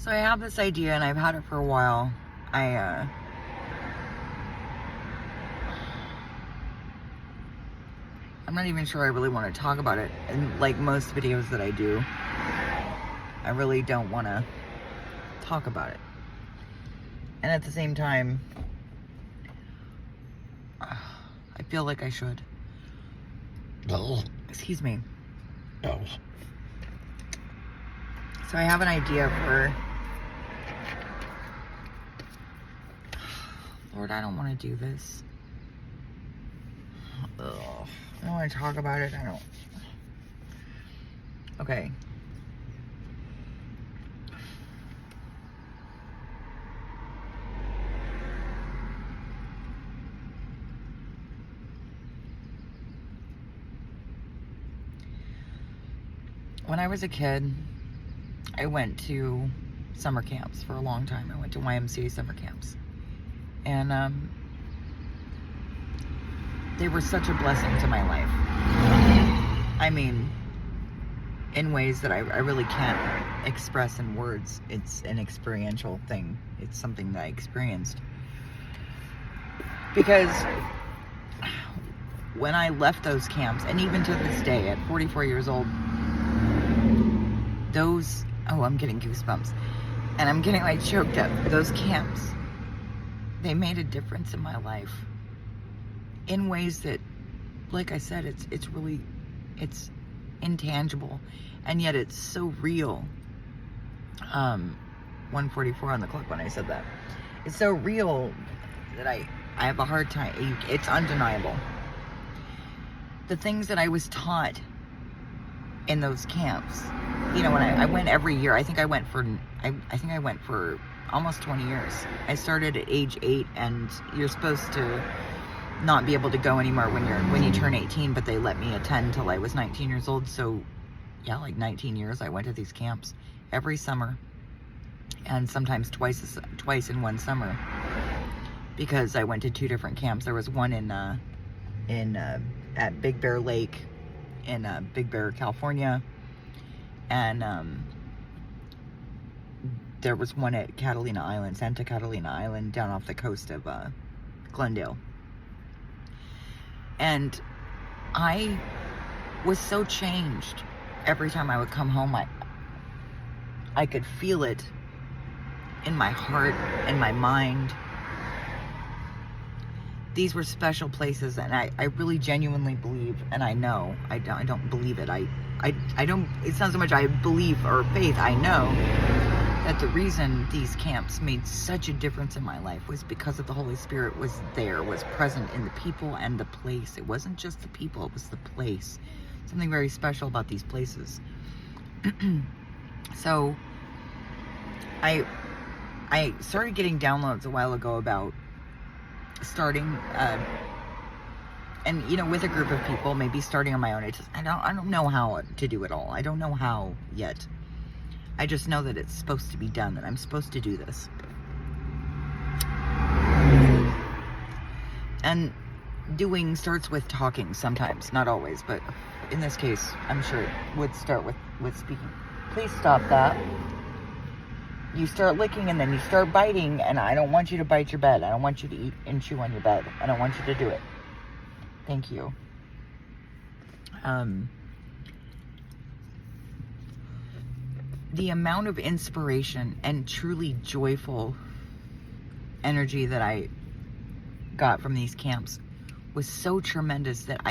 So I have this idea, and I've had it for a while. I'm not even sure I really want to talk about it. And like most videos that I do, I really don't want to talk about it. And at the same time, I feel like I should. Excuse me. So I have an idea for... Lord, I don't want to do this. Ugh. I don't want to talk about it. I don't... Okay. When I was a kid, I went to summer camps for a long time. I went to YMCA summer camps. And they were such a blessing to my life. I mean, in ways that I really can't express in words. It's an experiential thing. It's something that I experienced. Because when I left those camps, and even to this day, at 44 years old, I'm getting goosebumps. And I'm getting like choked up. Those camps, they made a difference in my life. In ways that, like I said, it's intangible. And yet it's so real. 1:44 on the clock when I said that. It's so real that I have a hard time. It's undeniable. The things that I was taught in those camps, when I went every year. I think I went for almost 20 years. I started at age 8, and you're supposed to not be able to go anymore when you turn 18, but they let me attend till I was 19 years old. So yeah, like 19 years I went to these camps every summer, and sometimes twice in one summer, because I went to 2 different camps. There was one at Big Bear Lake in Big Bear, California, and there was one at Santa Catalina Island, down off the coast of Glendale. And I was so changed. Every time I would come home, I could feel it in my heart and my mind. These were special places, and I really genuinely believe, and I know, I don't believe it. I don't, it's not so much I believe or faith, I know that the reason these camps made such a difference in my life was because of the Holy Spirit was present in the people and the place. It wasn't just the people, it was the place. Something very special about these places. So I started getting downloads a while ago about starting and with a group of people, maybe starting on my own. I don't know how to do it all. I don't know how yet. I just know that it's supposed to be done, that I'm supposed to do this. And doing starts with talking sometimes, not always, but in this case, I'm sure it would start with speaking. Please stop that. You start licking and then you start biting, and I don't want you to bite your bed. I don't want you to eat and chew on your bed. I don't want you to do it. Thank you. The amount of inspiration and truly joyful energy that I got from these camps was so tremendous that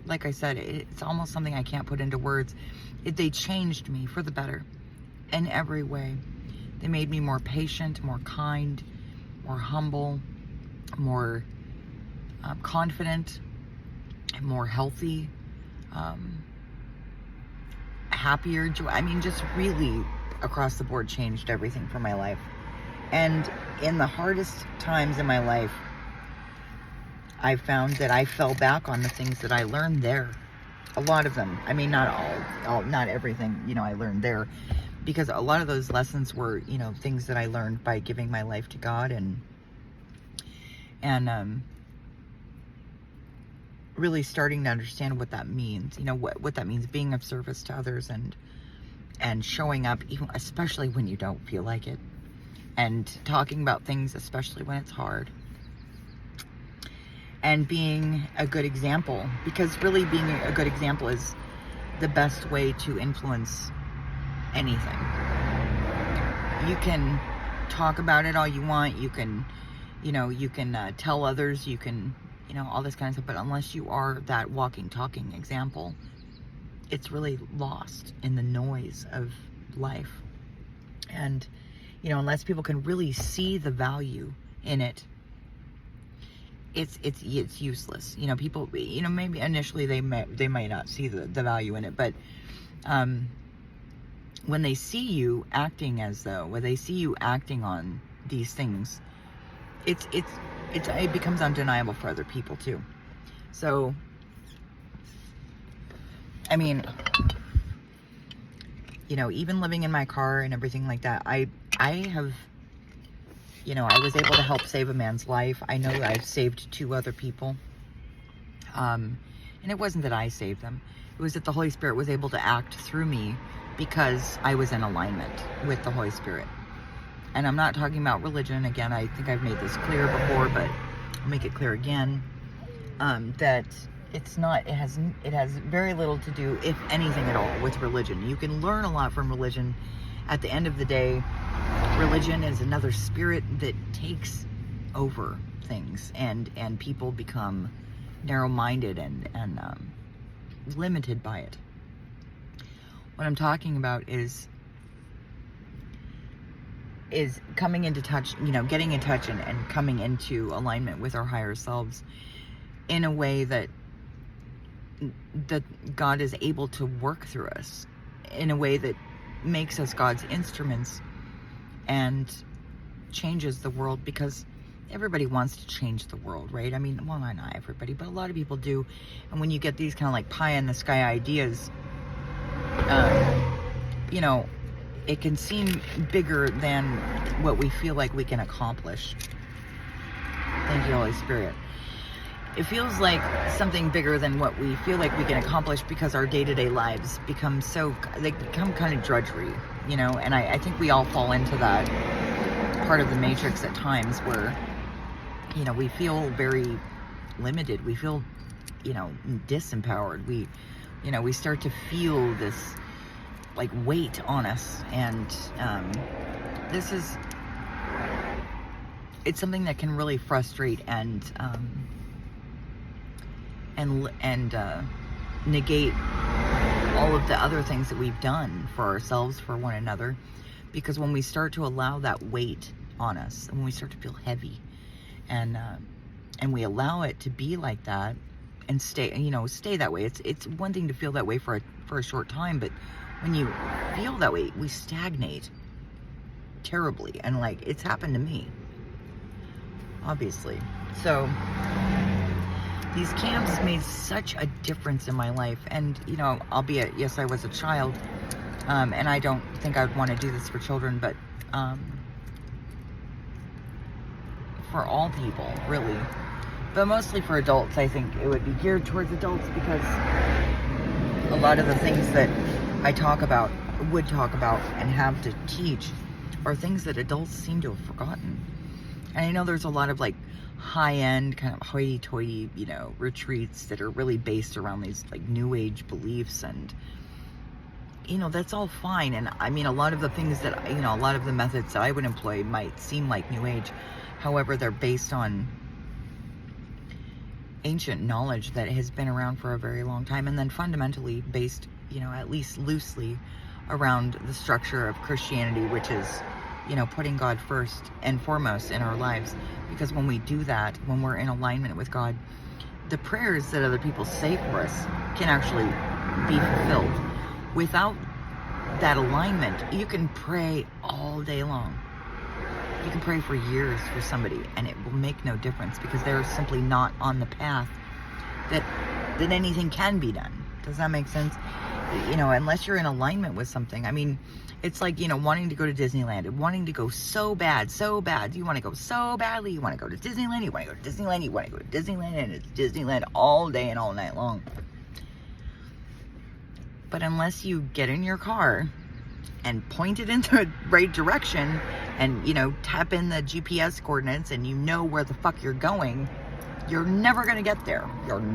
like I said, it's almost something I can't put into words. They changed me for the better in every way. They made me more patient, more kind, more humble, more confident, more healthy, happier. Just really across the board changed everything for my life. And in the hardest times in my life, I found that I fell back on the things that I learned there. A lot of them. Not everything, I learned there, because a lot of those lessons were, things that I learned by giving my life to God and really starting to understand what that means. What that means, being of service to others, and and showing up, even especially when you don't feel like it, and talking about things, especially when it's hard, and being a good example, because really being a good example is the best way to influence anything. You can talk about it all you want, you can tell others, you can, all this kind of stuff, but unless you are that walking, talking example, it's really lost in the noise of life. And, unless people can really see the value in it, it's useless. People, maybe initially they might not see the value in it, but when they see you acting when they see you acting on these things, it becomes undeniable for other people too. So, I mean, even living in my car and everything like that, I have, I was able to help save a man's life. I know I've saved 2 other people. And it wasn't that I saved them. It was that the Holy Spirit was able to act through me because I was in alignment with the Holy Spirit. And I'm not talking about religion. Again, I think I've made this clear before, but I'll make it clear again, that it's not, it has very little to do, if anything at all, with religion. You can learn a lot from religion. At the end of the day, religion is another spirit that takes over things, and people become narrow-minded and limited by it. What I'm talking about is coming into touch, getting in touch and coming into alignment with our higher selves in a way that God is able to work through us, in a way that makes us God's instruments and changes the world, because everybody wants to change the world, right? I mean, well, not everybody, but a lot of people do. And when you get these kind of like pie in the sky ideas, it can seem bigger than what we feel like we can accomplish. Thank you, Holy Spirit. It feels like something bigger than what we feel like we can accomplish, because our day-to-day lives become kind of drudgery, and I think we all fall into that part of the matrix at times where, we feel very limited. We feel, disempowered. We start to feel this like weight on us, and it's something that can really frustrate and negate all of the other things that we've done for ourselves, for one another. Because when we start to allow that weight on us, and when we start to feel heavy, and we allow it to be like that and stay that way. It's one thing to feel that way for a short time, but when you feel that way, we stagnate terribly. And like, it's happened to me, obviously. So these camps made such a difference in my life. And, albeit, yes, I was a child, and I don't think I would want to do this for children, but for all people, really. But mostly for adults, I think it would be geared towards adults, because a lot of the things that I would talk about, and have to teach are things that adults seem to have forgotten. And I know there's a lot of like high-end kind of hoity-toity, retreats that are really based around these like new age beliefs, and that's all fine. And I mean, a lot of the things that, a lot of the methods that I would employ might seem like new age. However, they're based on ancient knowledge that has been around for a very long time, and then fundamentally based, at least loosely, around the structure of Christianity, which is, putting God first and foremost in our lives. Because when we do that, when we're in alignment with God, the prayers that other people say for us can actually be fulfilled. Without that alignment, you can pray all day long. You can pray for years for somebody, and it will make no difference, because they're simply not on the path that anything can be done. Does that make sense? Unless you're in alignment with something. I mean, it's like, wanting to go to Disneyland, and wanting to go so bad. You want to go so badly. You want to go to Disneyland. You want to go to Disneyland. You want to go to Disneyland, and it's Disneyland all day and all night long. But unless you get in your car and point it in the right direction and, you know, tap in the GPS coordinates and you know where the fuck you're going, you're never going to get there.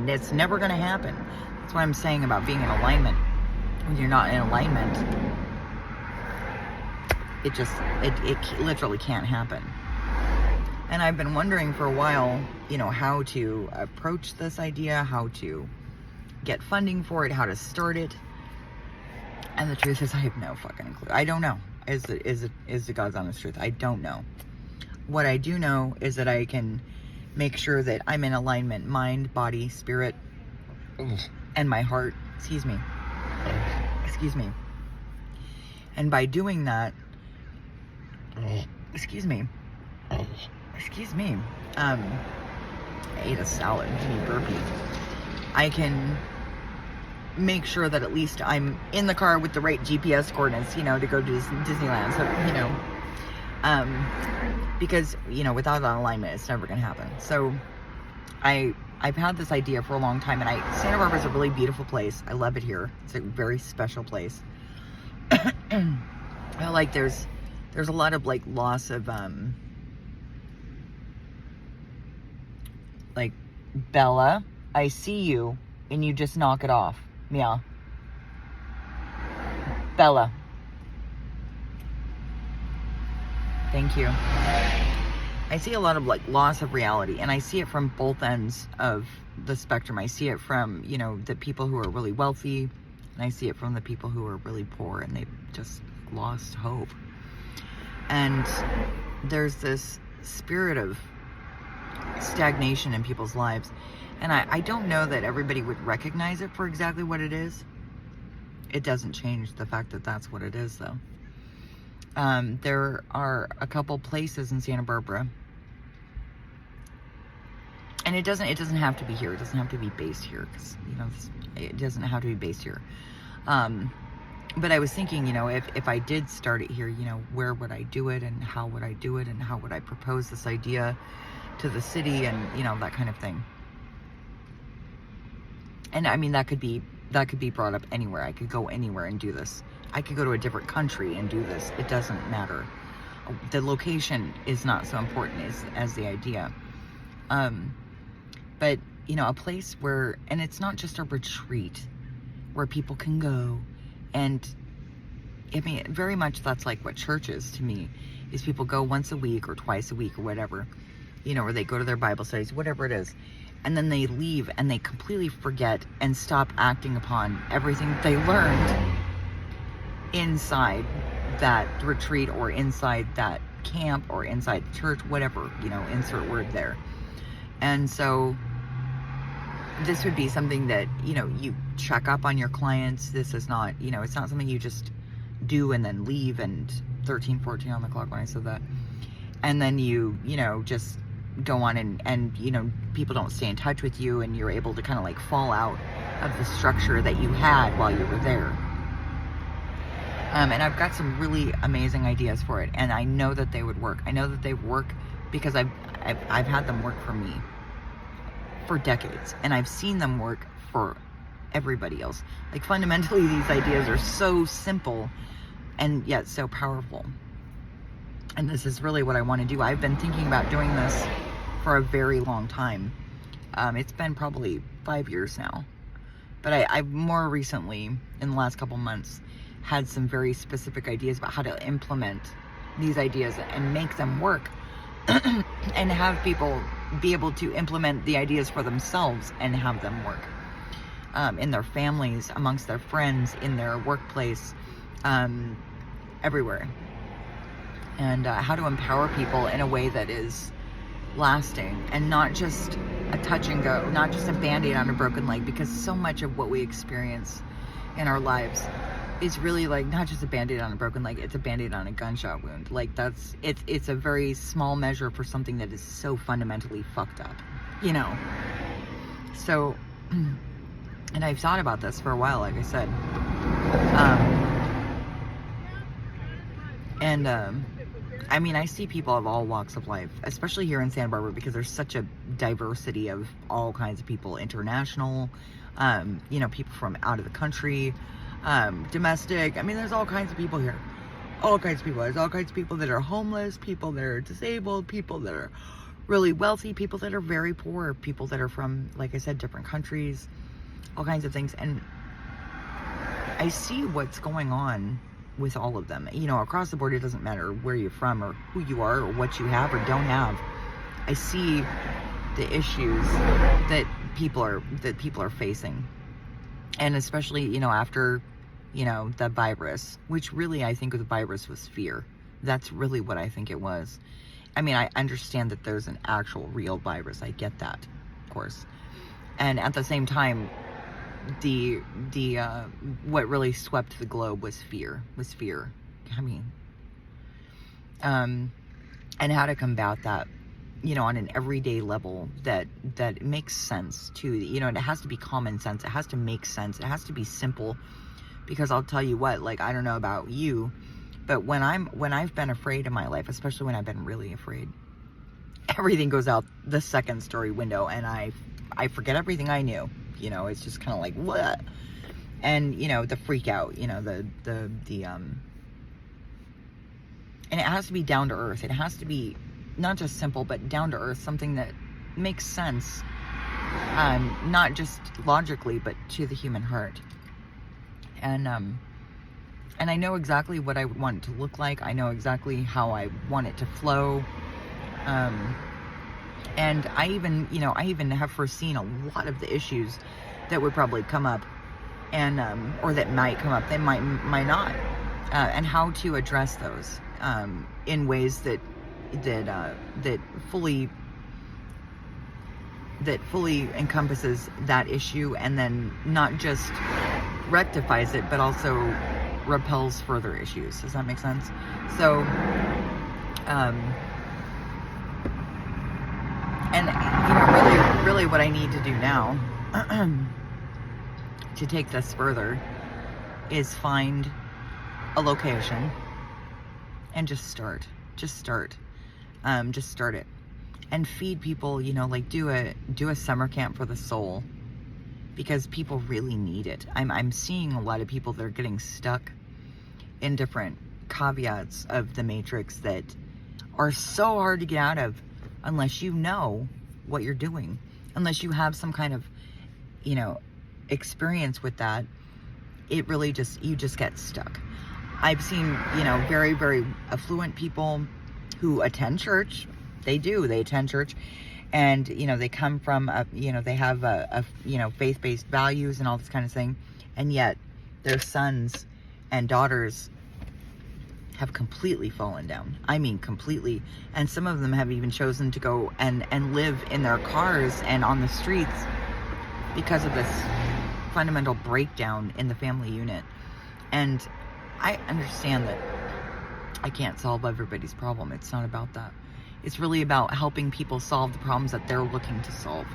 It's never going to happen. That's what I'm saying about being in alignment. When you're not in alignment, it literally can't happen. And I've been wondering for a while, you know, how to approach this idea, how to get funding for it, how to start it. And the truth is, I have no fucking clue. I don't know. Is the God's honest truth? I don't know. What I do know is that I can make sure that I'm in alignment, mind, body, spirit, and my heart. Excuse me. And by doing that, excuse me. I ate a salad, me burpee. I can make sure that at least I'm in the car with the right GPS coordinates, you know, to go to Disneyland. So, you know, because, you know, without that alignment, it's never going to happen. So I've had this idea for a long time, and Santa Barbara is a really beautiful place. I love it here. It's a very special place. Like there's a lot of like loss of like, Bella, I see you and you just knock it off. Meow. Bella. Thank you. I see a lot of like loss of reality, and I see it from both ends of the spectrum. I see it from, you know, the people who are really wealthy, and I see it from the people who are really poor and they've just lost hope. And there's this spirit of stagnation in people's lives. And I don't know that everybody would recognize it for exactly what it is. It doesn't change the fact that that's what it is, though. There are a couple places in Santa Barbara, and it doesn't have to be here. It doesn't have to be based here, because, you know, it doesn't have to be based here. But I was thinking, you know, if I did start it here, you know, where would I do it, and how would I do it, and how would I propose this idea to the city, and, you know, that kind of thing. And I mean, that could be brought up anywhere. I could go anywhere and do this. I could go to a different country and do this. It doesn't matter. The location is not so important as the idea. But, you know, a place where, and it's not just a retreat where people can go, and I mean, very much that's like what church is to me, is people go once a week or twice a week or whatever, you know, or they go to their Bible studies, whatever it is. And then they leave and they completely forget and stop acting upon everything they learned inside that retreat or inside that camp or inside the church, whatever, you know, insert word there. And so this would be something that, you know, you check up on your clients. This is not, you know, it's not something you just do and then leave, and 13:14 on the clock when I said that. And then you know, just go on and, you know, people don't stay in touch with you, and you're able to kind of like fall out of the structure that you had while you were there. And I've got some really amazing ideas for it, and I know that they would work. I know that they work because I've had them work for me for decades, and I've seen them work for everybody else. Like, fundamentally, these ideas are so simple and yet so powerful. And this is really what I want to do. I've been thinking about doing this for a very long time. It's been probably 5 years now. But I've more recently, in the last couple months, had some very specific ideas about how to implement these ideas and make them work. And have people be able to implement the ideas for themselves and have them work. In their families, amongst their friends, in their workplace, everywhere. And how to empower people in a way that is lasting and not just a touch and go, not just a band-aid on a broken leg, because so much of what we experience in our lives is really like not just a band-aid on a broken leg, it's a band-aid on a gunshot wound. Like, it's a very small measure for something that is so fundamentally fucked up, you know. So, and I've thought about this for a while, like I said. I mean, I see people of all walks of life, especially here in Santa Barbara, because there's such a diversity of all kinds of people, international, you know, people from out of the country, domestic. I mean, there's all kinds of people here. All kinds of people. There's all kinds of people that are homeless, people that are disabled, people that are really wealthy, people that are very poor, people that are from, like I said, different countries, all kinds of things. And I see what's going on with all of them. You know, across the board, it doesn't matter where you're from or who you are or what you have or don't have. I see the issues that people are facing. And especially, you know, after, you know, the virus, which really I think the virus was fear. That's really what I think it was. I mean, I understand that there's an actual real virus. I get that, of course. And at the same time, the what really swept the globe was fear. I mean, and how to combat that, you know, on an everyday level that makes sense to, you know, and it has to be common sense. It has to make sense. It has to be simple. Because I'll tell you what, like, I don't know about you, but when I've been afraid in my life, especially when I've been really afraid, everything goes out the second story window, and I forget everything I knew. You know, it's just kind of like, what? And, you know, the freak out, you know, and it has to be down to earth. It has to be not just simple, but down to earth, something that makes sense, not just logically, but to the human heart. And I know exactly what I would want it to look like. I know exactly how I want it to flow. And I even have foreseen a lot of the issues that would probably come up, and or that might come up. They might not, and how to address those in ways that fully encompasses that issue, and then not just rectifies it, but also repels further issues. Does that make sense? So, and, you know, really what I need to do now to take this further is find a location and just start it and feed people, you know, like do a summer camp for the soul, because people really need it. I'm seeing a lot of people that are getting stuck in different caveats of the matrix that are so hard to get out of unless you know what you're doing, unless you have some kind of, you know, experience with that. It really you just get stuck. I've seen, you know, very, very affluent people who attend church. They attend church, and, you know, they come from you know, they have a you know, faith-based values and all this kind of thing, and yet their sons and daughters have completely fallen down. I mean, completely. And some of them have even chosen to go and live in their cars and on the streets because of this fundamental breakdown in the family unit. And I understand that I can't solve everybody's problem. It's not about that. It's really about helping people solve the problems that they're looking to solve.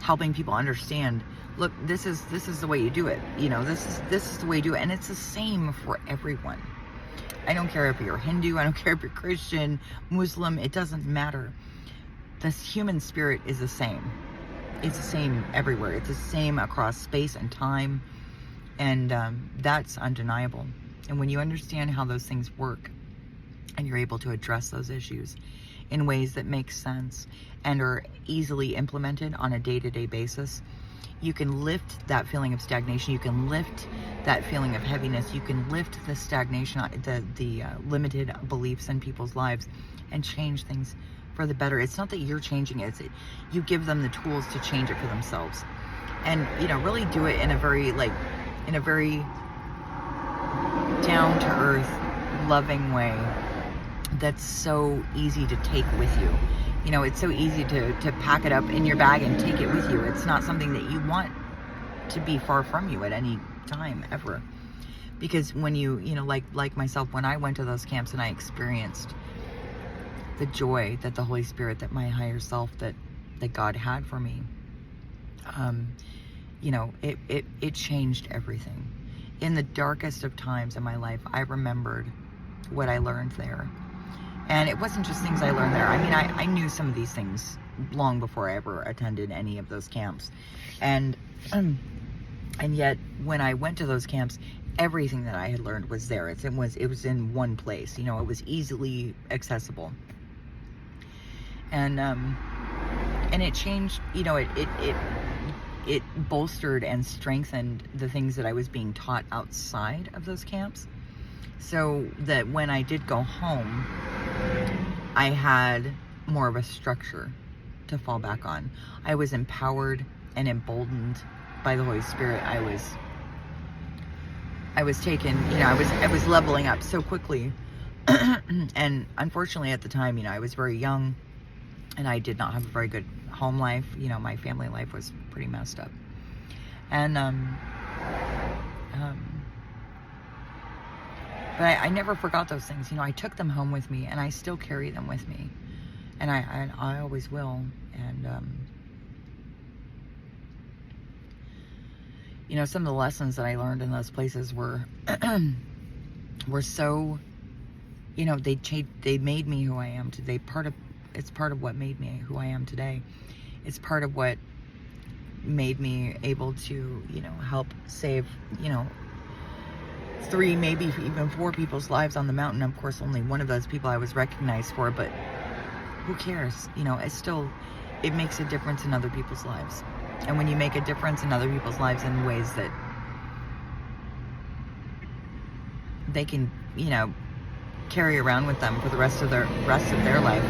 Helping people understand, look, this is the way you do it. You know, this is the way you do it. And it's the same for everyone. I don't care if you're Hindu, I don't care if you're Christian, Muslim, it doesn't matter. The human spirit is the same. It's the same everywhere. It's the same across space and time. And that's undeniable. And when you understand how those things work, and you're able to address those issues in ways that make sense and are easily implemented on a day-to-day basis, you can lift that feeling of stagnation. You can lift that feeling of heaviness. You can lift the stagnation, the limited beliefs in people's lives, and change things for the better. It's not that you're changing it. You give them the tools to change it for themselves. And, you know, really do it in a very down-to-earth, loving way that's so easy to take with you. You know, it's so easy to pack it up in your bag and take it with you. It's not something that you want to be far from you at any time, ever. Because when you know, like myself, when I went to those camps and I experienced the joy that the Holy Spirit, that my higher self, that God had for me, you know, it changed everything. In the darkest of times in my life, I remembered what I learned there. And it wasn't just things I learned there. I mean, I knew some of these things long before I ever attended any of those camps. And yet, when I went to those camps, everything that I had learned was there. It was in one place. You know, it was easily accessible. And it changed, you know, it bolstered and strengthened the things that I was being taught outside of those camps. So that when I did go home, I had more of a structure to fall back on. I was empowered and emboldened by the Holy Spirit. I was taken, you know, I was leveling up so quickly. And unfortunately at the time, you know, I was very young and I did not have a very good home life. You know, my family life was pretty messed up. And but I never forgot those things. You know, I took them home with me and I still carry them with me. And I always will. And you know, some of the lessons that I learned in those places were so, you know, they made me who I am today. It's part of what made me who I am today. It's part of what made me able to, you know, help save, you know, 3, maybe even 4 people's lives on the mountain. Of course, only one of those people I was recognized for, but who cares? You know, it makes a difference in other people's lives. And when you make a difference in other people's lives in ways that they can, you know, carry around with them for the rest of their life,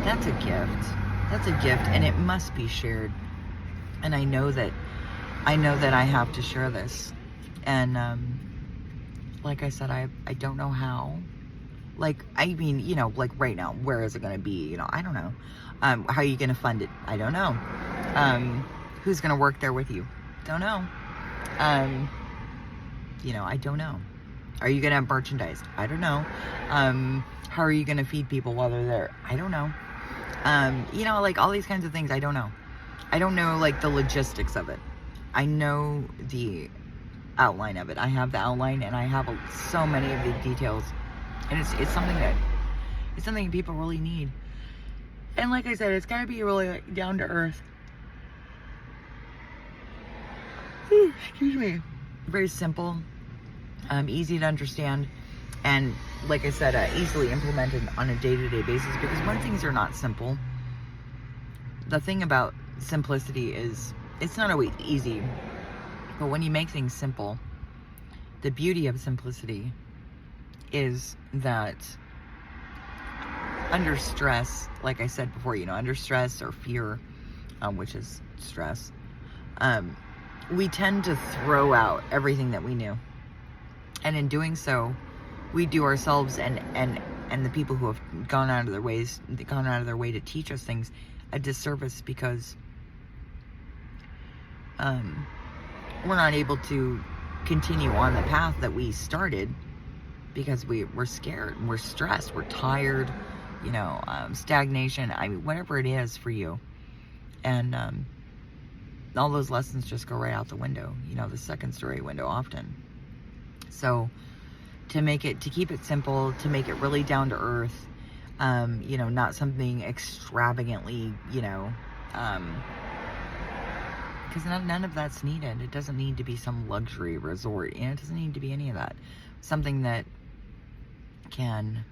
that's a gift. That's a gift, and it must be shared. And I know that I have to share this. And like I said, I don't know how. Like, I mean, you know, like right now, where is it going to be? You know, I don't know. How are you going to fund it? I don't know. Who's going to work there with you? Don't know. You know, I don't know. Are you going to have merchandise? I don't know. How are you going to feed people while they're there? I don't know. You know, like all these kinds of things, I don't know. I don't know, like, the logistics of it. I know the outline of it. I have the outline, and I have so many of the details. And it's something people really need. And like I said, it's got to be really, like, down to earth. Excuse me. Very simple, easy to understand, and like I said, easily implemented on a day-to-day basis. Because when things are not simple, the thing about simplicity is it's not always easy. But when you make things simple, the beauty of simplicity is that under stress, like I said before, you know, under stress or fear, which is stress, we tend to throw out everything that we knew. And in doing so, we do ourselves and the people who have gone out of their way to teach us things a disservice, because we're not able to continue on the path that we started because we're scared, we're stressed, we're tired, you know, stagnation, I mean, whatever it is for you. And all those lessons just go right out the window, you know, the second story window often. So to keep it simple, to make it really down to earth, you know, not something extravagantly, you know, because none of that's needed. It doesn't need to be some luxury resort. You know, it doesn't need to be any of that. Something that can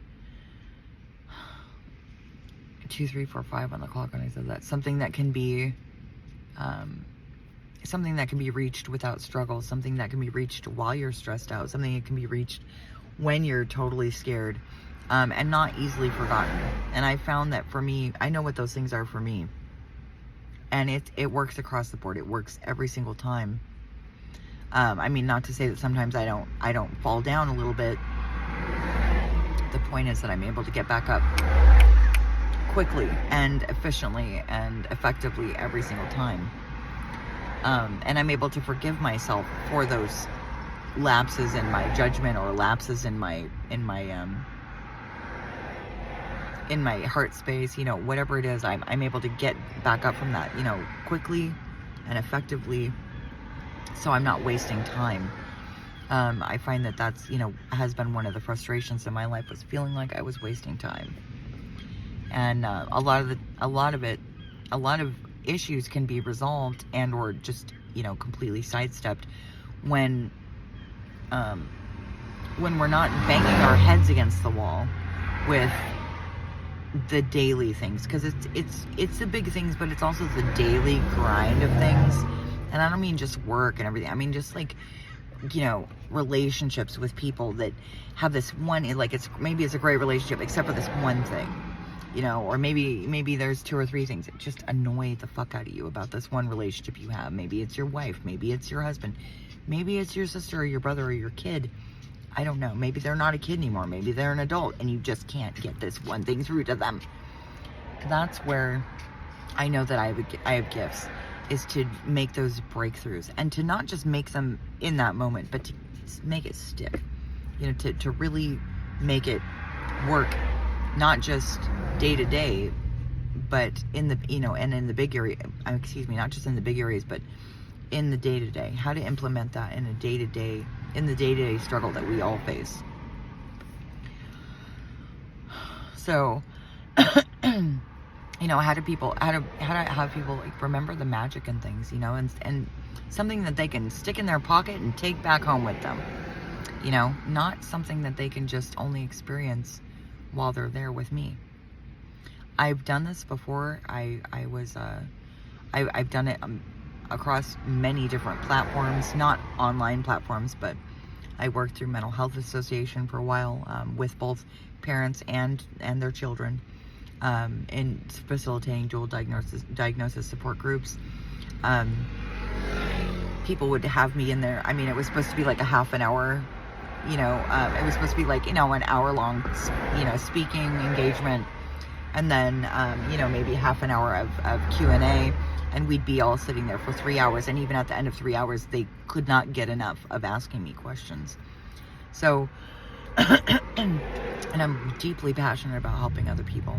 2, 3, 4, 5 on the clock when I said that. Something that can be reached without struggle. Something that can be reached while you're stressed out. Something that can be reached when you're totally scared, and not easily forgotten. And I found that for me, I know what those things are for me. And it works across the board. It works every single time. I mean, not to say that sometimes I don't fall down a little bit. The point is that I'm able to get back up quickly and efficiently and effectively every single time. And I'm able to forgive myself for those lapses in my judgment or lapses in my heart space, you know, whatever it is, I'm able to get back up from that, you know, quickly and effectively, so I'm not wasting time. I find that that's, you know, has been one of the frustrations in my life, was feeling like I was wasting time. And a lot of issues can be resolved and or just, you know, completely sidestepped when when we're not banging our heads against the wall with the daily things, because it's the big things, but it's also the daily grind of things. And I don't mean just work and everything. I mean just like, you know, relationships with people that have this one, like maybe it's a great relationship except for this one thing, you know, or maybe there's 2 or 3 things that just annoy the fuck out of you about this one relationship you have. Maybe it's your wife, maybe it's your husband, maybe it's your sister or your brother or your kid. I don't know. Maybe they're not a kid anymore. Maybe they're an adult and you just can't get this one thing through to them. That's where I know that I have gifts, is to make those breakthroughs and to not just make them in that moment, but to make it stick, you know, to really make it work, not just day to day, but in the, you know, and in the big area, not just in the big areas, but in the day to day, how to implement that in the day to day struggle that we all face. So, you know, how to have people like remember the magic and things, you know, and something that they can stick in their pocket and take back home with them, you know, not something that they can just only experience while they're there with me. I've done this before. I've done it across many different platforms, not online platforms, but I worked through Mental Health Association for a while, with both parents and their children, in facilitating dual diagnosis support groups. People would have me in there. I mean, it was supposed to be like a half an hour, you know, it was supposed to be like, you know, an hour long, you know, speaking engagement, and then, you know, maybe half an hour of Q&A. And we'd be all sitting there for 3 hours. And even at the end of 3 hours, they could not get enough of asking me questions. So, and I'm deeply passionate about helping other people.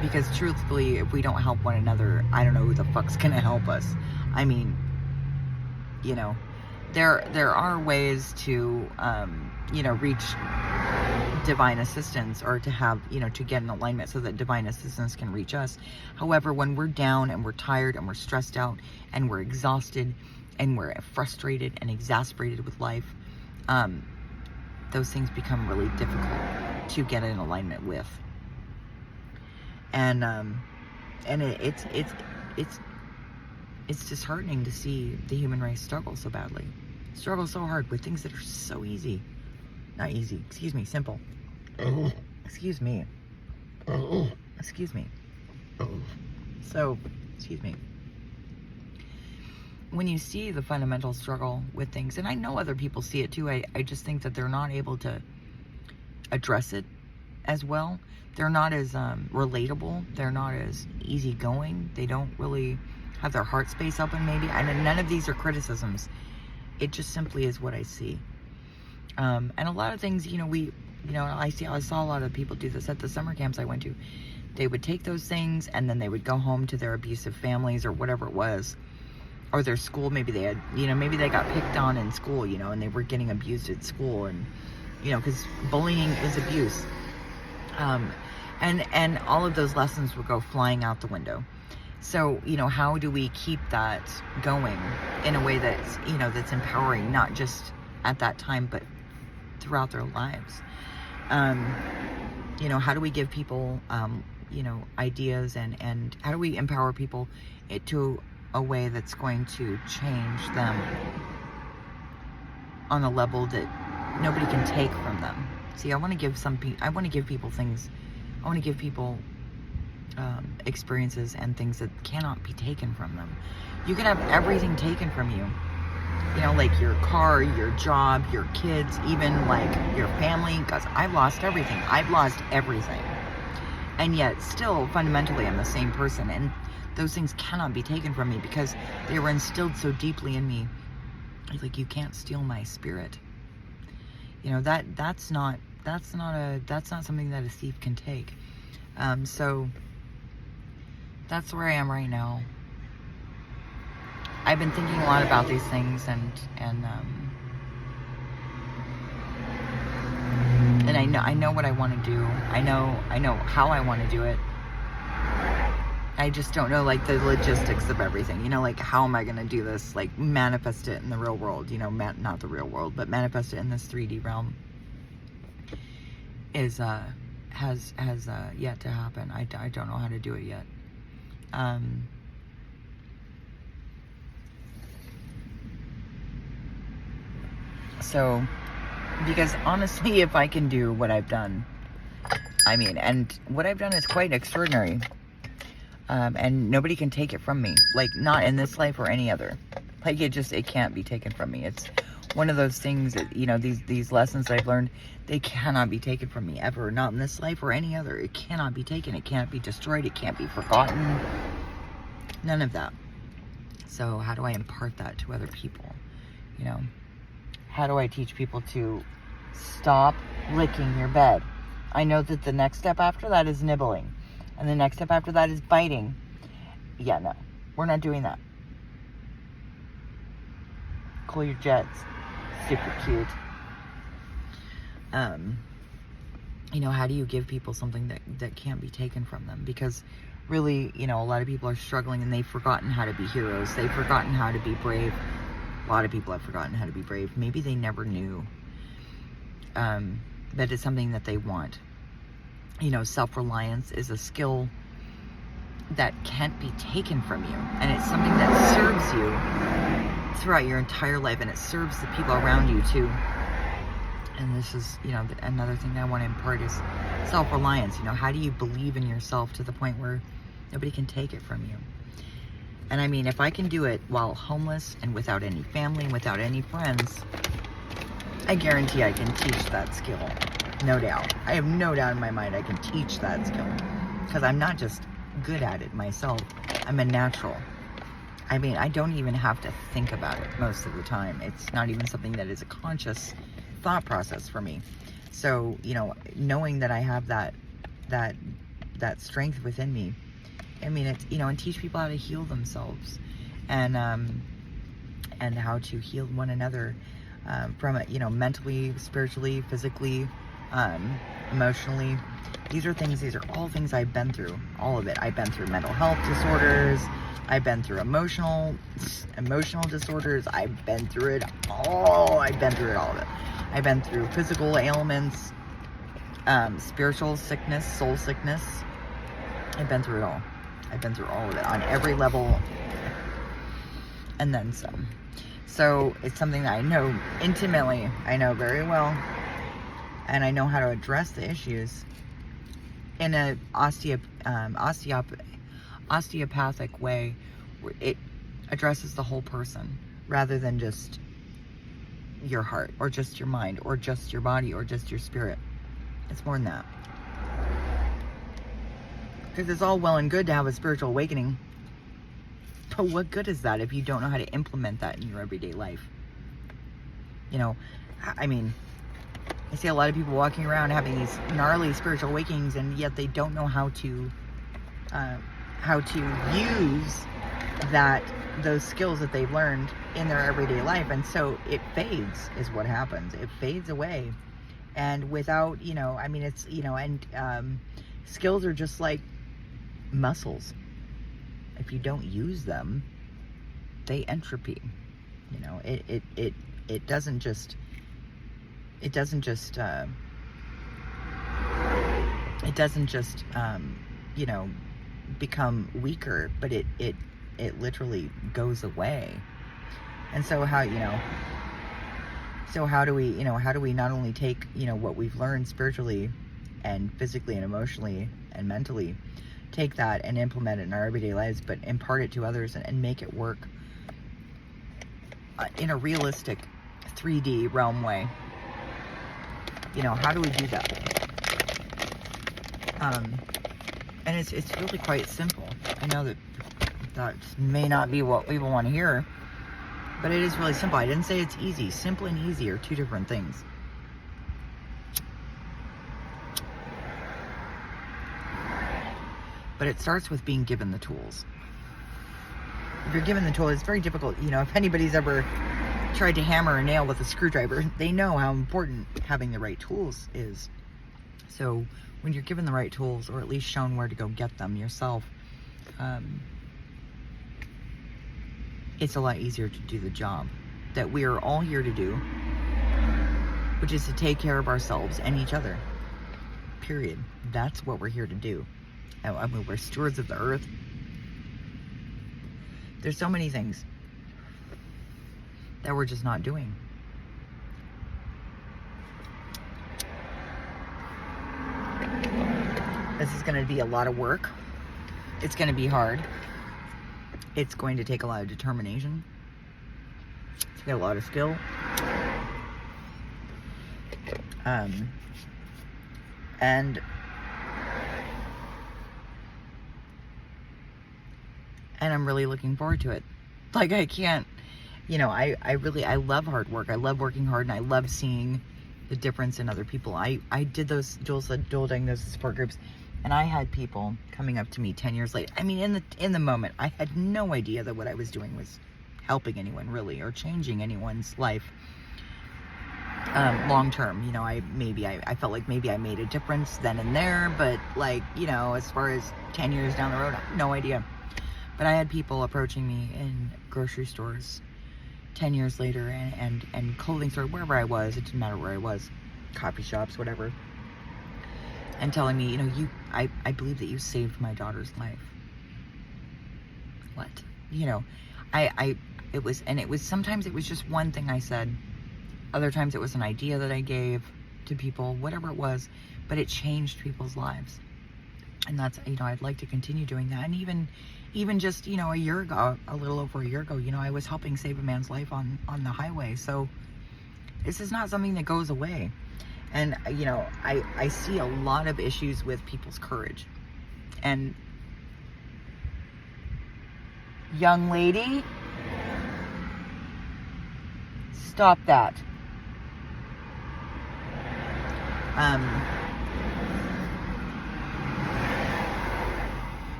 Because truthfully, if we don't help one another, I don't know who the fuck's gonna help us. I mean, you know, there are ways to, you know, reach divine assistance, or to have, you know, to get in alignment so that divine assistance can reach us. However, when we're down and we're tired and we're stressed out and we're exhausted and we're frustrated and exasperated with life, those things become really difficult to get in alignment with. And it's disheartening to see the human race struggle so badly, struggle so hard with things that are so easy. Not easy, excuse me, simple. Excuse me. Excuse me. So, excuse me. When you see the fundamental struggle with things, and I know other people see it too, I just think that they're not able to address it as well. They're not as relatable. They're not as easygoing. They don't really have their heart space open, maybe. And none of these are criticisms. It just simply is what I see. And a lot of things, you know, I saw a lot of people do this at the summer camps I went to. They would take those things and then they would go home to their abusive families or whatever it was, or their school. Maybe they had, you know, maybe they got picked on in school, you know, and they were getting abused at school, and, you know, because bullying is abuse. And all of those lessons would go flying out the window. So, you know, how do we keep that going in a way that's, you know, that's empowering, not just at that time, but throughout their lives? You know, how do we give people, you know, ideas, and how do we empower people to a way that's going to change them on a level that nobody can take from them? See, I want to give people things. I want to give people experiences and things that cannot be taken from them. You can have everything taken from you. You know, like your car, your job, your kids, even like your family, because I've lost everything. I've lost everything. And yet still fundamentally I'm the same person, and those things cannot be taken from me because they were instilled so deeply in me. Like, you can't steal my spirit. You know, that's not something that a thief can take. So that's where I am right now. I've been thinking a lot about these things, and I know what I want to do. I know how I want to do it. I just don't know, like, the logistics of everything. You know, like, how am I going to do this? Like, manifest it in the real world. You know, not the real world, but manifest it in this 3D realm is, has yet to happen. I don't know how to do it yet. So, because honestly, if I can do what I've done, I mean, and what I've done is quite extraordinary. And nobody can take it from me. Like, not in this life or any other. Like, it can't be taken from me. It's one of those things that, you know, these lessons I've learned, they cannot be taken from me ever. Not in this life or any other. It cannot be taken. It can't be destroyed. It can't be forgotten. None of that. So how do I impart that to other people? You know, how do I teach people to stop licking your bed? I know that the next step after that is nibbling. And the next step after that is biting. Yeah, no. We're not doing that. Cool your jets. Super cute. You know, how do you give people something that can't be taken from them? Because really, you know, a lot of people are struggling and they've forgotten how to be heroes. They've forgotten how to be brave. A lot of people have forgotten how to be brave. Maybe they never knew. That it's something that they want. You know, self-reliance is a skill that can't be taken from you. And it's something that serves you throughout your entire life. And it serves the people around you too. And this is, you know, another thing I want to impart is self-reliance. You know, how do you believe in yourself to the point where nobody can take it from you? And I mean, if I can do it while homeless and without any family and without any friends, I guarantee I can teach that skill. No doubt. I have no doubt in my mind I can teach that skill. Because I'm not just good at it myself. I'm a natural. I mean, I don't even have to think about it most of the time. It's not even something that is a conscious thought process for me. So, you know, knowing that I have that strength within me, I mean, it's, you know, and teach people how to heal themselves and how to heal one another from it, you know, mentally, spiritually, physically, emotionally. These are all things I've been through. All of it. I've been through mental health disorders. I've been through emotional disorders. I've been through it all. I've been through all of it. I've been through physical ailments, spiritual sickness, soul sickness. I've been through it all. I've been through all of it on every level and then some. So it's something that I know intimately. I know very well. And I know how to address the issues in a osteopathic way where it addresses the whole person rather than just your heart or just your mind or just your body or just your spirit. It's more than that. Because it's all well and good to have a spiritual awakening. But what good is that if you don't know how to implement that in your everyday life? You know, I mean, I see a lot of people walking around having these gnarly spiritual awakenings, and yet they don't know how to use those skills that they've learned in their everyday life. And so it fades is what happens. It fades away. And without, you know, I mean, it's, you know, and skills are just like muscles. If you don't use them, they entropy. You know, it doesn't just you know, become weaker, but it literally goes away. And so how do we not only take, you know, what we've learned spiritually and physically and emotionally and mentally, take that and implement it in our everyday lives, but impart it to others and make it work in a realistic 3D realm way. You know, how do we do that? And it's really quite simple. I know that may not be what people want to hear, but it is really simple. I didn't say it's easy. Simple and easy are two different things. But it starts with being given the tools. If you're given the tools, it's very difficult. You know, if anybody's ever tried to hammer a nail with a screwdriver, they know how important having the right tools is. So when you're given the right tools, or at least shown where to go get them yourself, it's a lot easier to do the job that we are all here to do, which is to take care of ourselves and each other. Period. That's what we're here to do. I mean, we're stewards of the earth. There's so many things that we're just not doing. This is going to be a lot of work. It's going to be hard. It's going to take a lot of determination. It's got a lot of skill. And I'm really looking forward to it. Like, I can't, I love hard work. I love working hard, and I love seeing the difference in other people. I did those dual diagnosis support groups, and I had people coming up to me 10 years later. I mean, in the moment, I had no idea that what I was doing was helping anyone, really, or changing anyone's life long term. I felt like maybe I made a difference then and there, but as far as 10 years down the road, I have no idea. But I had people approaching me in grocery stores 10 years later, and clothing store, wherever I was, it didn't matter where I was, coffee shops, whatever, and telling me, I believe that you saved my daughter's life. What? It was sometimes it was just one thing I said, other times it was an idea that I gave to people, whatever it was, but it changed people's lives. And that's, I'd like to continue doing that. And even just, a year ago, a little over a year ago, I was helping save a man's life on the highway. So this is not something that goes away. And, I see a lot of issues with people's courage. And young lady, stop that.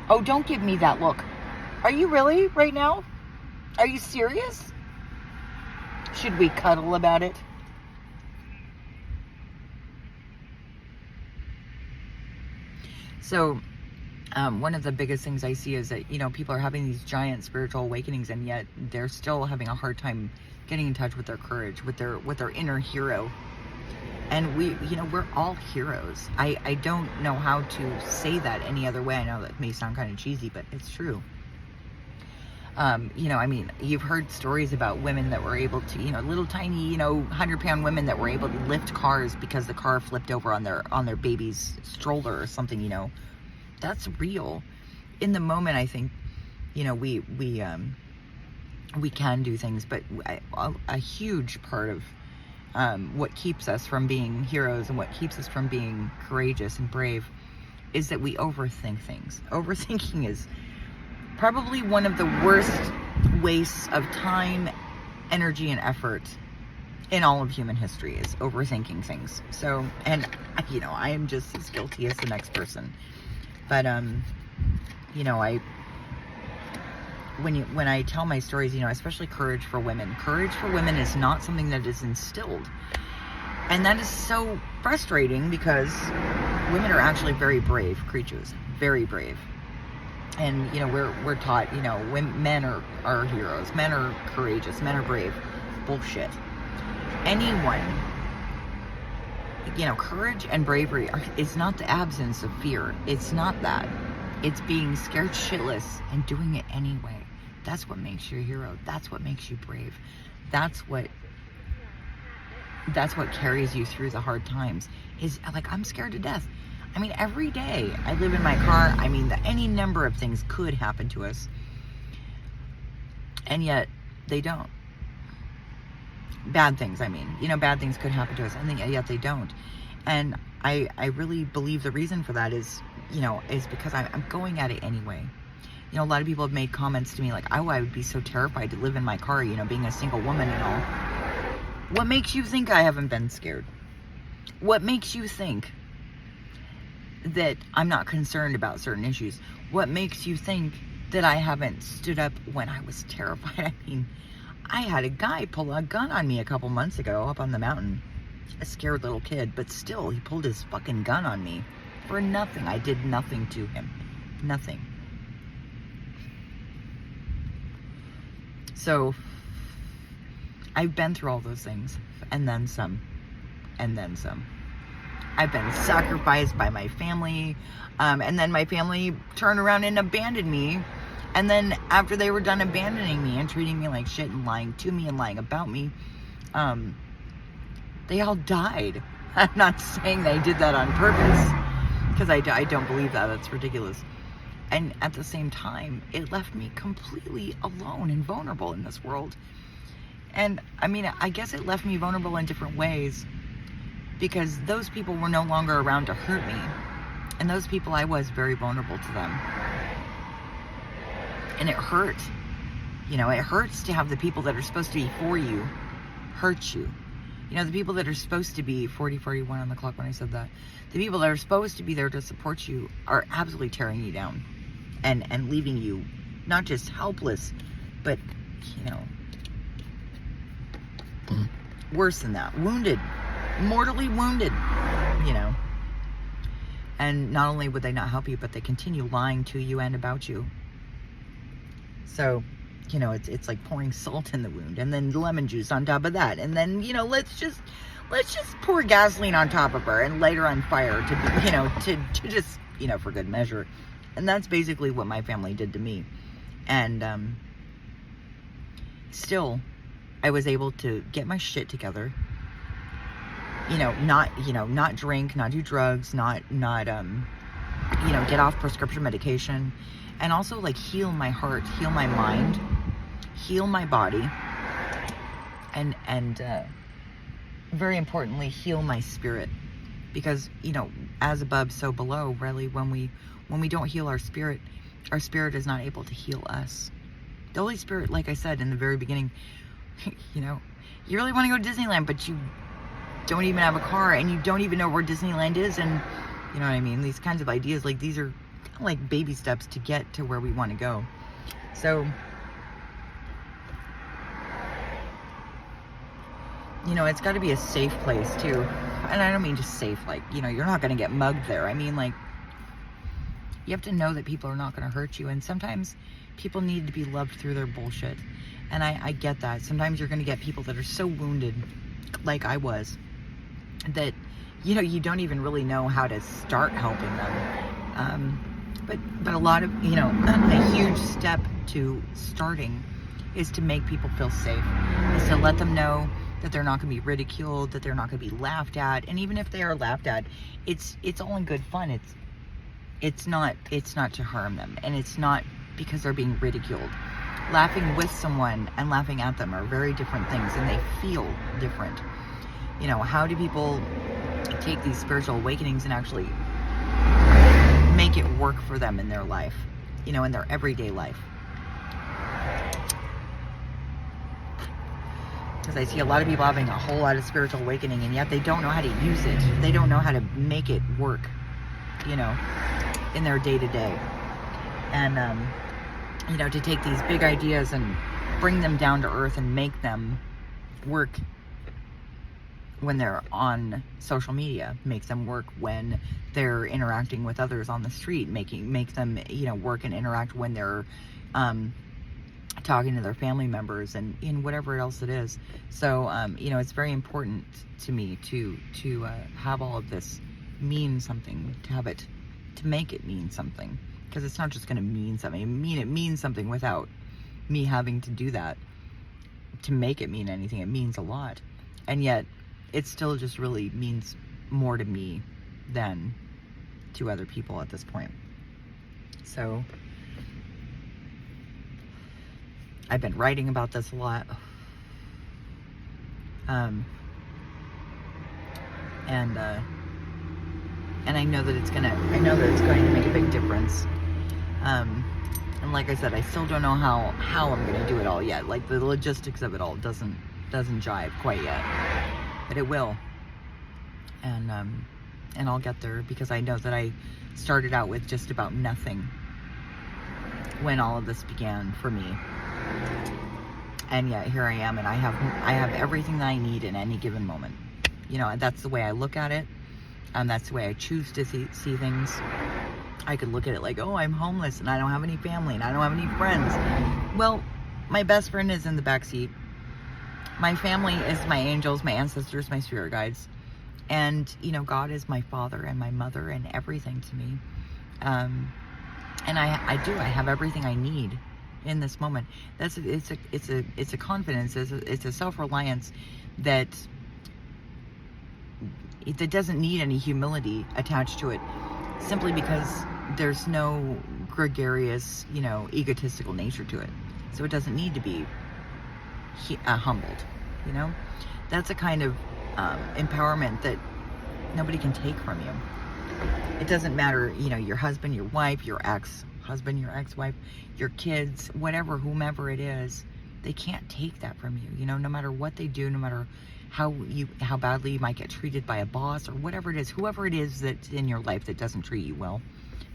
Oh, don't give me that look. Are you really right now? Are you serious? Should we cuddle about it? So, one of the biggest things I see is that, people are having these giant spiritual awakenings, and yet they're still having a hard time getting in touch with their courage, with their inner hero. And we're all heroes. I don't know how to say that any other way. I know that may sound kind of cheesy, but it's true. You've heard stories about women that were able to, little tiny, 100-pound women that were able to lift cars because the car flipped over on their baby's stroller or something. That's real. In the moment, I think, we can do things, but a huge part of what keeps us from being heroes and what keeps us from being courageous and brave is that we overthink things. Overthinking is probably one of the worst wastes of time, energy, and effort in all of human history, is overthinking things. So, and I am just as guilty as the next person. But when I tell my stories, especially courage for women is not something that is instilled. And that is so frustrating, because women are actually very brave creatures, very brave. And, we're taught, men are heroes, men are courageous, men are brave. Bullshit. Anyone, courage and bravery is not the absence of fear. It's not that. It's being scared shitless and doing it anyway. That's what makes you a hero. That's what makes you brave. That's what carries you through the hard times. Is I'm scared to death. Every day I live in my car. Any number of things could happen to us, and yet they don't. Bad things, bad things could happen to us, and yet they don't. And I really believe the reason for that is because I'm going at it anyway. A lot of people have made comments to me like, oh, I would be so terrified to live in my car, being a single woman and all. What makes you think I haven't been scared? What makes you think that I'm not concerned about certain issues? What makes you think that I haven't stood up when I was terrified? I had a guy pull a gun on me a couple months ago up on the mountain. A scared little kid, but still, he pulled his fucking gun on me for nothing. I did nothing to him. Nothing. So I've been through all those things, and then some, and then some. I've been sacrificed by my family, and then my family turned around and abandoned me. And then after they were done abandoning me and treating me like shit and lying to me and lying about me, they all died. I'm not saying they did that on purpose, because I don't believe that. That's ridiculous. And at the same time, it left me completely alone and vulnerable in this world. And I mean, I guess it left me vulnerable in different ways, because those people were no longer around to hurt me. And those people, I was very vulnerable to them. And it hurt. You know, it hurts to have the people that are supposed to be for you hurt you. You know, the people that are supposed to be 40-41 on the clock when I said that. The people that are supposed to be there to support you are absolutely tearing you down and leaving you not just helpless, but, you know, worse than that. Wounded. Mortally wounded. You know. And not only would they not help you, but they continue lying to you and about you. So, you know, it's like pouring salt in the wound, and then lemon juice on top of that, and then, you know, let's just pour gasoline on top of her and light her on fire to, you know, to just, you know, for good measure. And that's basically what my family did to me. And still, I was able to get my shit together. You know, not drink, not do drugs, not you know, get off prescription medication. And also, like, heal my heart, heal my mind, heal my body, and very importantly, heal my spirit. Because, you know, as above, so below, really, when we don't heal our spirit is not able to heal us. The Holy Spirit, like I said in the very beginning, you know, you really want to go to Disneyland, but you don't even have a car, and you don't even know where Disneyland is, and, you know what I mean? These kinds of ideas, like, these are like baby steps to get to where we want to go. So, you know, it's got to be a safe place too. And I don't mean just safe, like, you know, you're not going to get mugged there. I mean, like, you have to know that people are not going to hurt you. And sometimes people need to be loved through their bullshit. And I get that. Sometimes you're going to get people that are so wounded, like I was, that, you know, you don't even really know how to start helping them. But a lot of, you know, a huge step to starting is to make people feel safe, is to let them know that they're not going to be ridiculed, that they're not going to be laughed at. And even if they are laughed at, it's all in good fun. It's not to harm them, and it's not because they're being ridiculed. Laughing with someone and laughing at them are very different things, and they feel different. You know, how do people take these spiritual awakenings and actually make it work for them in their life, you know, in their everyday life? Because I see a lot of people having a whole lot of spiritual awakening, and yet they don't know how to use it. They don't know how to make it work, you know, in their day-to-day. And, you know, to take these big ideas and bring them down to earth and make them work when they're on social media, makes them work when they're interacting with others on the street, make them, you know, work and interact when they're talking to their family members and in whatever else it is. So, you know, it's very important to me to have all of this mean something, to make it mean something, because it's not just going to mean something. It means something without me having to do that to make it mean anything. It means a lot, and yet it still just really means more to me than to other people at this point. So I've been writing about this a lot. And I know that it's going to make a big difference. And like I said, I still don't know how I'm going to do it all yet. Like, the logistics of it all doesn't jive quite yet. But it will. And I'll get there, because I know that I started out with just about nothing when all of this began for me. And yet here I am, and I have everything that I need in any given moment. You know, that's the way I look at it. That's the way I choose to see things. I could look at it like, oh, I'm homeless and I don't have any family and I don't have any friends. Well, my best friend is in the back seat. My family is my angels, my ancestors, my spirit guides. And, you know, God is my father and my mother and everything to me. And I have everything I need in this moment. It's a confidence, it's a self-reliance that doesn't need any humility attached to it, simply because there's no gregarious, you know, egotistical nature to it. So it doesn't need to be humbled, you know. That's a kind of empowerment that nobody can take from you. It doesn't matter, you know, your husband, your wife, your ex-husband, your ex-wife, your kids, whatever, whomever it is, they can't take that from you. You know, no matter what they do, no matter how badly you might get treated by a boss or whatever it is, whoever it is that's in your life that doesn't treat you well.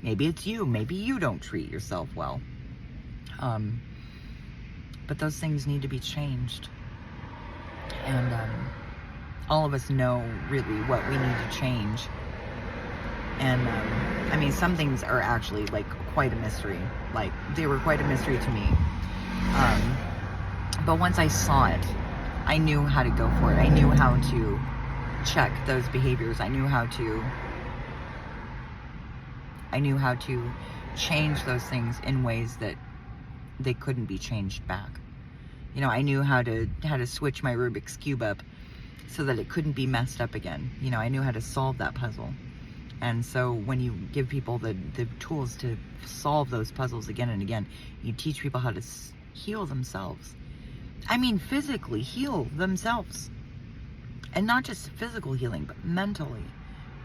Maybe it's you, maybe you don't treat yourself well. But those things need to be changed. And all of us know really what we need to change. And I mean, some things are actually like quite a mystery. Like, they were quite a mystery to me. But once I saw it, I knew how to go for it. I knew how to check those behaviors. I knew how to change those things in ways that they couldn't be changed back. You know, I knew how to switch my Rubik's Cube up so that it couldn't be messed up again. You know, I knew how to solve that puzzle. And so when you give people the tools to solve those puzzles again and again, you teach people how to heal themselves. I mean, physically heal themselves. And not just physical healing, but mentally.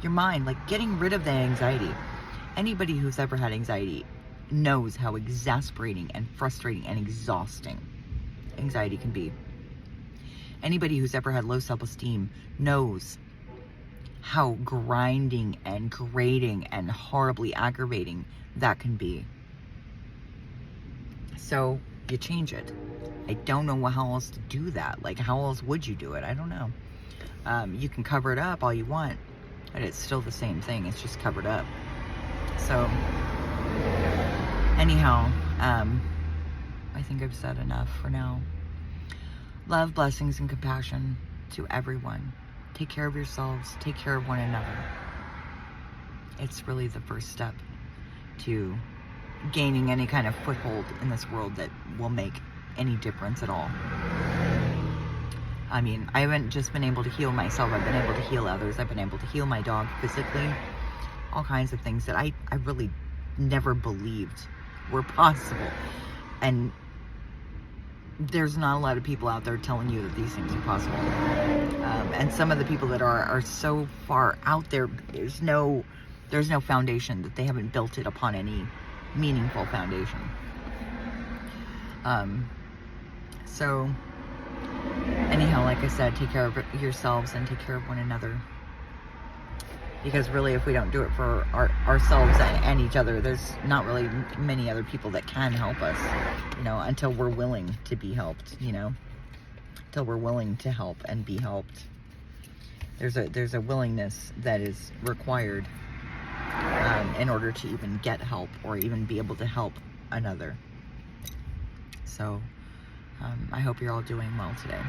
Your mind, like getting rid of the anxiety. Anybody who's ever had anxiety knows how exasperating and frustrating and exhausting anxiety can be. Anybody who's ever had low self-esteem knows how grinding and grating and horribly aggravating that can be. So you change it. I don't know how else to do that. Like, how else would you do it? I don't know. You can cover it up all you want, but it's still the same thing. It's just covered up. So anyhow, I think I've said enough for now. Love, blessings, and compassion to everyone. Take care of yourselves. Take care of one another. It's really the first step to gaining any kind of foothold in this world that will make any difference at all. I mean, I haven't just been able to heal myself. I've been able to heal others. I've been able to heal my dog physically. All kinds of things that I really never believed were possible. And there's not a lot of people out there telling you that these things are possible. And some of the people that are so far out there, there's no foundation, that they haven't built it upon any meaningful foundation. So anyhow, like I said, take care of yourselves and take care of one another. Because really, if we don't do it for ourselves and each other, there's not really many other people that can help us, you know, until we're willing to be helped, you know, until we're willing to help and be helped. There's a willingness that is required in order to even get help or even be able to help another. So I hope you're all doing well today.